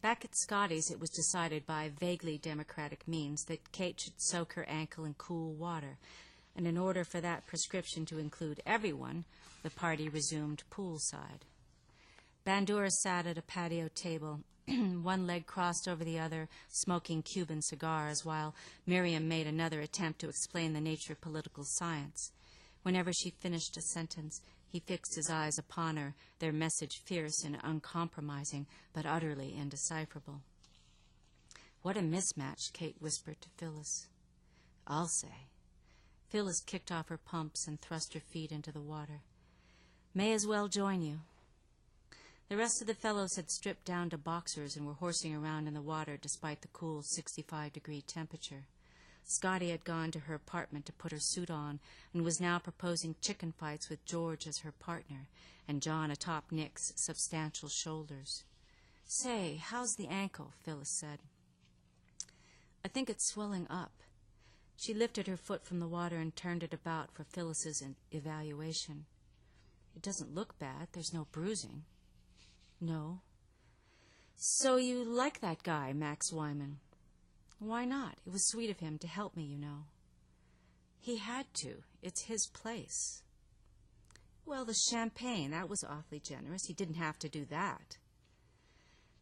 Back at Scotty's, it was decided by vaguely democratic means that Kate should soak her ankle in cool water, and in order for that prescription to include everyone, the party resumed poolside. Bandura sat at a patio table, one leg crossed over the other, smoking Cuban cigars, while Miriam made another attempt to explain the nature of political science. Whenever she finished a sentence, he fixed his eyes upon her, their message fierce and uncompromising, but utterly indecipherable. "What a mismatch," Kate whispered to Phyllis. "I'll say." Phyllis kicked off her pumps and thrust her feet into the water. "May as well join you." The rest of the fellows had stripped down to boxers and were horsing around in the water despite the cool 65-degree temperature. Scotty had gone to her apartment to put her suit on and was now proposing chicken fights with George as her partner and John atop Nick's substantial shoulders. "Say, how's the ankle?" Phyllis said. "I think it's swelling up." She lifted her foot from the water and turned it about for Phyllis's evaluation. "It doesn't look bad. There's no bruising." "No." "So you like that guy, Max Wyman?" "Why not? It was sweet of him to help me, you know." "He had to. It's his place." "Well, the champagne, that was awfully generous. He didn't have to do that."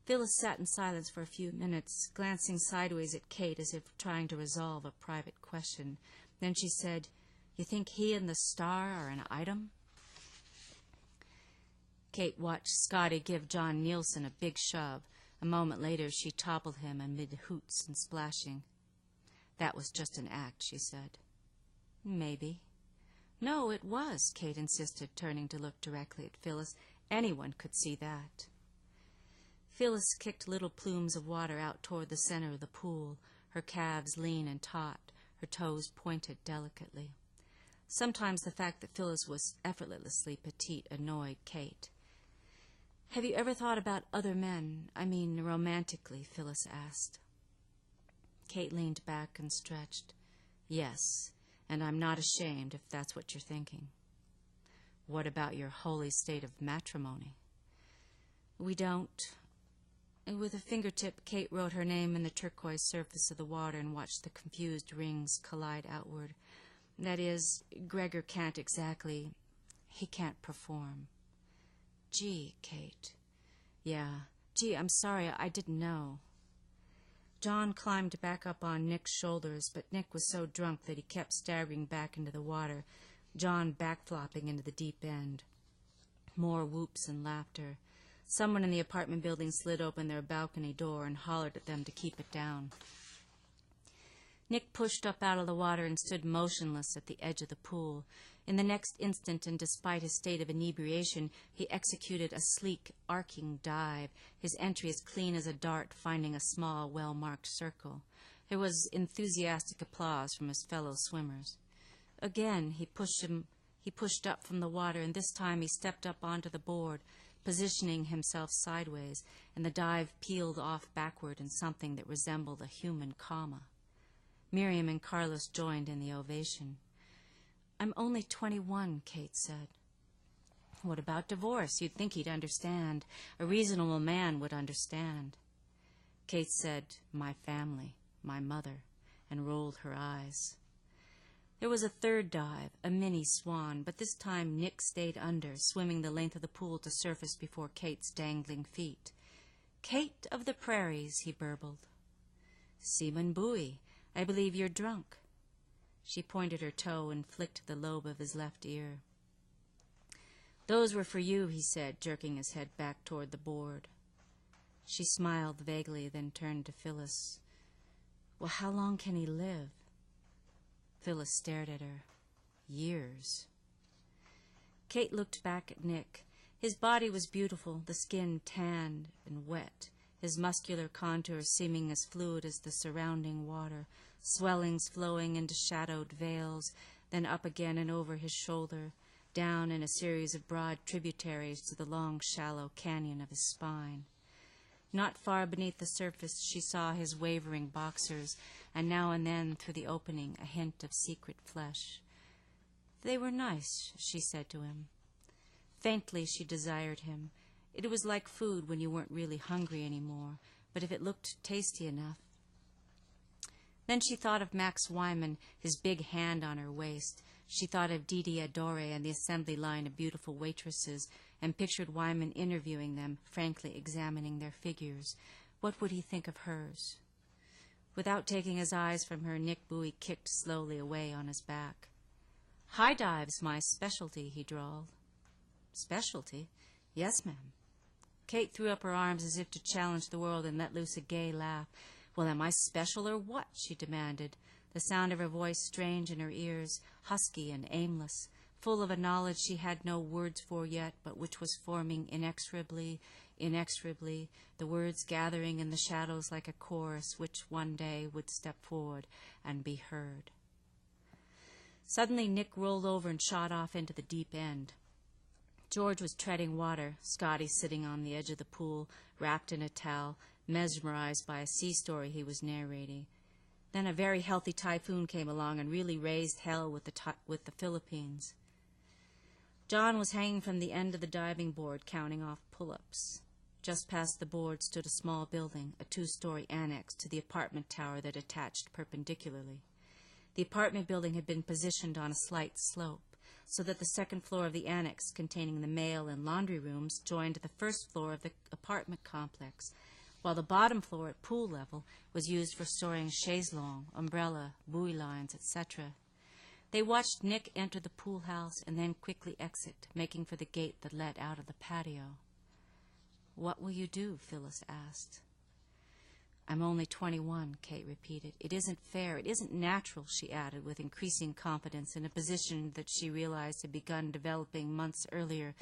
Phyllis sat in silence for a few minutes, glancing sideways at Kate as if trying to resolve a private question. Then she said, "You think he and the star are an item?" Kate watched Scotty give John Nielsen a big shove. A moment later, she toppled him amid hoots and splashing. "That was just an act," she said. "Maybe." "No, it was," Kate insisted, turning to look directly at Phyllis. "Anyone could see that." Phyllis kicked little plumes of water out toward the center of the pool, her calves lean and taut, her toes pointed delicately. Sometimes the fact that Phyllis was effortlessly petite annoyed Kate. "Have you ever thought about other men? I mean, romantically," Phyllis asked. Kate leaned back and stretched. "Yes, and I'm not ashamed if that's what you're thinking." "What about your holy state of matrimony?" "We don't." And with a fingertip, Kate wrote her name in the turquoise surface of the water and watched the confused rings collide outward. "That is, Gregor can't exactly. He can't perform." "Gee, Kate." "Yeah. Gee, I'm sorry. I didn't know." John climbed back up on Nick's shoulders, but Nick was so drunk that he kept staggering back into the water, John backflopping into the deep end. More whoops and laughter. Someone in the apartment building slid open their balcony door and hollered at them to keep it down. Nick pushed up out of the water and stood motionless at the edge of the pool. In the next instant, and despite his state of inebriation, he executed a sleek, arcing dive, his entry as clean as a dart finding a small, well-marked circle. There was enthusiastic applause from his fellow swimmers. Again, he pushed up from the water, and this time he stepped up onto the board, positioning himself sideways, and the dive peeled off backward in something that resembled a human comma. Miriam and Carlos joined in the ovation. "I'm only 21, Kate said. "What about divorce? You'd think he'd understand. A reasonable man would understand." Kate said, "My family, my mother," and rolled her eyes. There was a third dive, a mini swan, but this time Nick stayed under, swimming the length of the pool to surface before Kate's dangling feet. "Kate of the prairies," he burbled. "Seaman buoy, I believe you're drunk." She pointed her toe and flicked the lobe of his left ear. "Those were for you," he said, jerking his head back toward the board. She smiled vaguely, then turned to Phyllis. "Well, how long can he live?" Phyllis stared at her. "Years." Kate looked back at Nick. His body was beautiful, the skin tanned and wet, his muscular contours seeming as fluid as the surrounding water, swellings flowing into shadowed veils, then up again and over his shoulder, down in a series of broad tributaries to the long, shallow canyon of his spine. Not far beneath the surface she saw his wavering boxers, and now and then through the opening a hint of secret flesh. "They were nice," she said to him. Faintly she desired him. It was like food when you weren't really hungry anymore, but if it looked tasty enough. Then she thought of Max Wyman, his big hand on her waist. She thought of Didi Adore and the assembly line of beautiful waitresses, and pictured Wyman interviewing them, frankly examining their figures. What would he think of hers? Without taking his eyes from her, Nick Bowie kicked slowly away on his back. "High dive's my specialty," he drawled. "Specialty? Yes, ma'am." Kate threw up her arms as if to challenge the world and let loose a gay laugh. "Well, am I special or what?" she demanded, the sound of her voice strange in her ears, husky and aimless, full of a knowledge she had no words for yet, but which was forming inexorably, inexorably, the words gathering in the shadows like a chorus which one day would step forward and be heard. Suddenly Nick rolled over and shot off into the deep end. George was treading water, Scotty sitting on the edge of the pool, wrapped in a towel, mesmerized by a sea story he was narrating. Then a very healthy typhoon came along and really raised hell with the Philippines. John was hanging from the end of the diving board, counting off pull-ups. Just past the board stood a small building, a 2-story annex to the apartment tower that attached perpendicularly. The apartment building had been positioned on a slight slope, so that the second floor of the annex, containing the mail and laundry rooms, joined the first floor of the apartment complex, while the bottom floor at pool level was used for storing chaise longue, umbrella, buoy lines, etc. They watched Nick enter the pool house and then quickly exit, making for the gate that led out of the patio. "What will you do?" Phyllis asked. "I'm only 21, Kate repeated. "It isn't fair. It isn't natural," she added with increasing confidence, in a position that she realized had begun developing months earlier,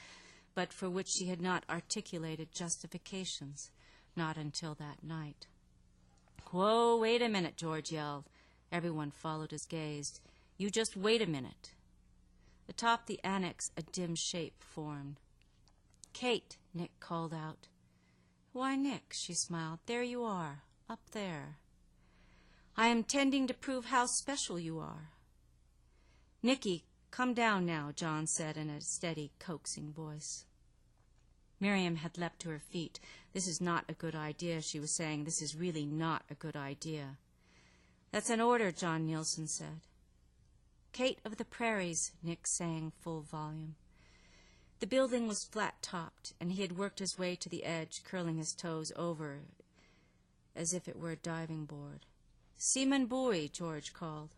but for which she had not articulated justifications, not until that night. "Whoa, wait a minute," George yelled. Everyone followed his gaze. "You just wait a minute." Atop the annex, a dim shape formed. "Kate," Nick called out. "Why, Nick," she smiled, "there you are. Up there." "I am tending to prove how special you are." "Nicky, come down now," John said in a steady, coaxing voice. Miriam had leapt to her feet. "This is not a good idea," she was saying. "This is really not a good idea." "That's an order," John Nielsen said. "Kate of the Prairies," Nick sang full volume. The building was flat-topped, and he had worked his way to the edge, curling his toes over as if it were a diving board. "Seaman buoy," George called.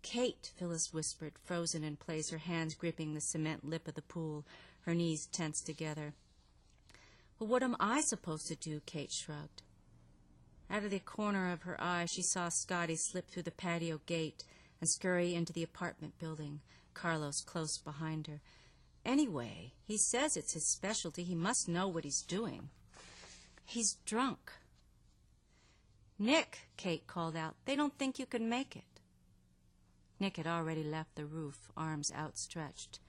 "Kate," Phyllis whispered, frozen in place, her hands gripping the cement lip of the pool, her knees tensed together. "Well, what am I supposed to do?" Kate shrugged. Out of the corner of her eye, she saw Scotty slip through the patio gate and scurry into the apartment building, Carlos close behind her. "Anyway, he says it's his specialty. He must know what he's doing." "He's drunk." "Nick," Kate called out, "they don't think you can make it." Nick had already left the roof, arms outstretched.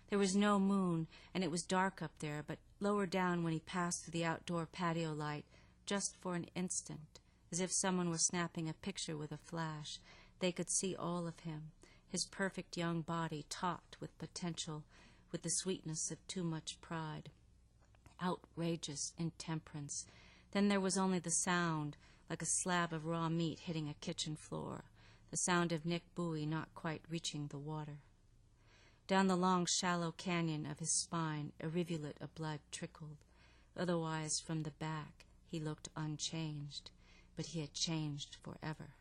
There was no moon, and it was dark up there, but lower down when he passed through the outdoor patio light, just for an instant, as if someone were snapping a picture with a flash, they could see all of him, his perfect young body taut with potential, with the sweetness of too much pride. Outrageous intemperance. Then there was only the sound, like a slab of raw meat hitting a kitchen floor, the sound of Nick Bowie not quite reaching the water. Down the long, shallow canyon of his spine, a rivulet of blood trickled. Otherwise, from the back, he looked unchanged, but he had changed forever.